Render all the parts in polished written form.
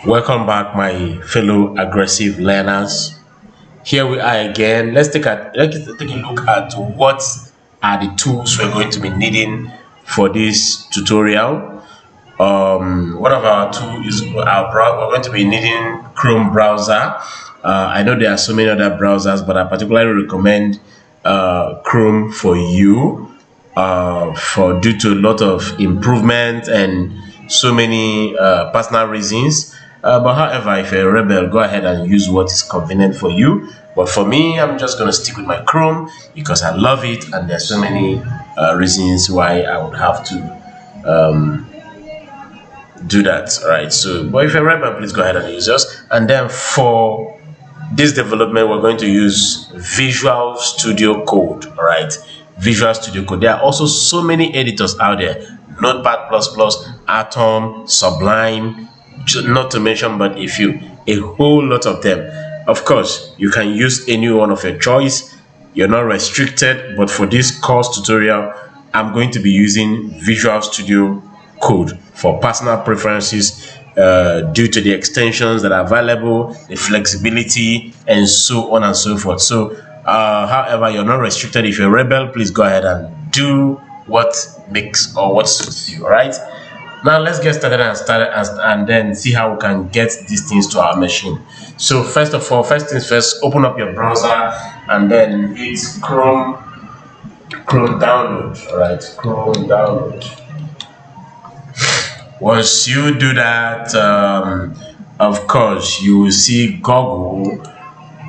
Welcome back, my fellow aggressive learners. Here we are again. Let's take a look at what are the tools we're going to be needing for this tutorial. One of our tools is we're going to be needing Chrome browser. I know there are so many other browsers, but I particularly recommend Chrome for you due to a lot of improvement and so many personal reasons. But however, if you're a rebel, go ahead and use what is convenient for you. But for me, I'm just going to stick with my Chrome because I love it, and there's so many reasons why I would have to do that. All right. So, but if you're a rebel, please go ahead and use yours. And then for this development, we're going to use Visual Studio Code. All right. Visual Studio Code. There are also so many editors out there: Notepad++, Atom, Sublime, not to mention but a whole lot of them. Of course, you can use any one of your choice. You're not restricted, but for this course tutorial, I'm going to be using Visual Studio Code for personal preferences due to the extensions that are available, the flexibility, and so on and so forth. So, however, you're not restricted. If you're a rebel, please go ahead and do what makes or what suits you. All right. Now let's get started and then see how we can get these things to our machine. So first things first, open up your browser and then hit Chrome download. All right, Chrome download. Once you do that, of course you will see Google.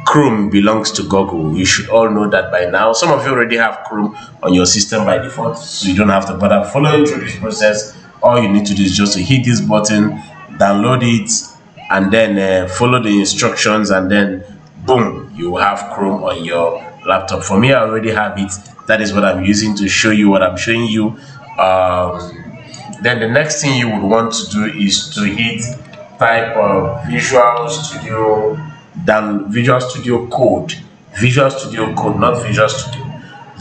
Chrome belongs to Google. You should all know that by now. Some of you already have Chrome on your system by default, so you don't have to bother following through this process. All you need to do is just to hit this button, download it, and then follow the instructions, and then boom, you have Chrome on your laptop. For me, I already have it. That is what I'm using to show you what I'm showing you. Then the next thing you would want to do is to hit type of Visual Studio Code, not Visual Studio,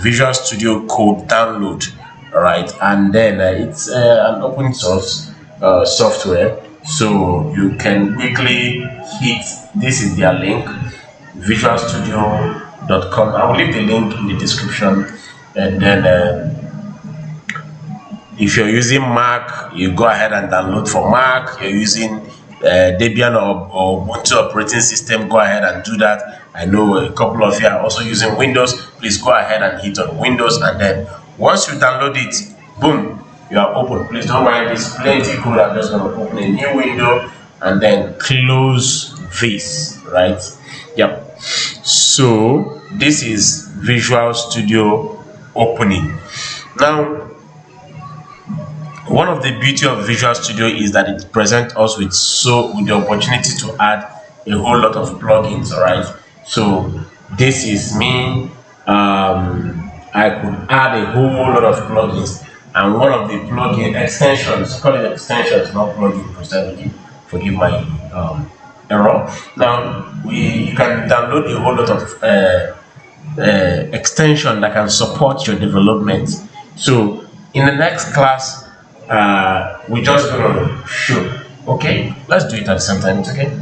Visual Studio Code download. All right, and then it's an open source software, so you can quickly hit. This is their link, visualstudio.com. I will leave the link in the description, and then if you're using Mac, you go ahead and download for Mac. You're using Debian or Ubuntu operating system, go ahead and do that. I know a couple of you are also using Windows. Please go ahead and hit on Windows, and then once you download it, boom, you are open. Please don't mind this plenty code. I'm just going to open a new window and then close this, right? Yep. So this is Visual Studio opening. Now, one of the beauty of Visual Studio is that it presents us with the opportunity to add a whole lot of plugins. All right. So this is me. I could add a whole lot of plugins, and one of the plugin extensions, call it extensions, not plugin precisely. Forgive my error. Now you can download a whole lot of extension that can support your development. So in the next class, we're just gonna show. Okay, let's do it at the same time. It's okay.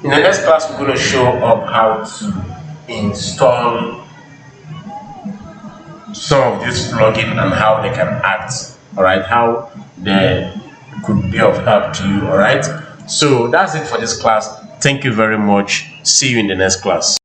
In the next class, we're gonna show up how to install some of this plugin and how they can act. All right, how they could be of help to you. All right, so that's it for this class. Thank you very much. See you in the next class.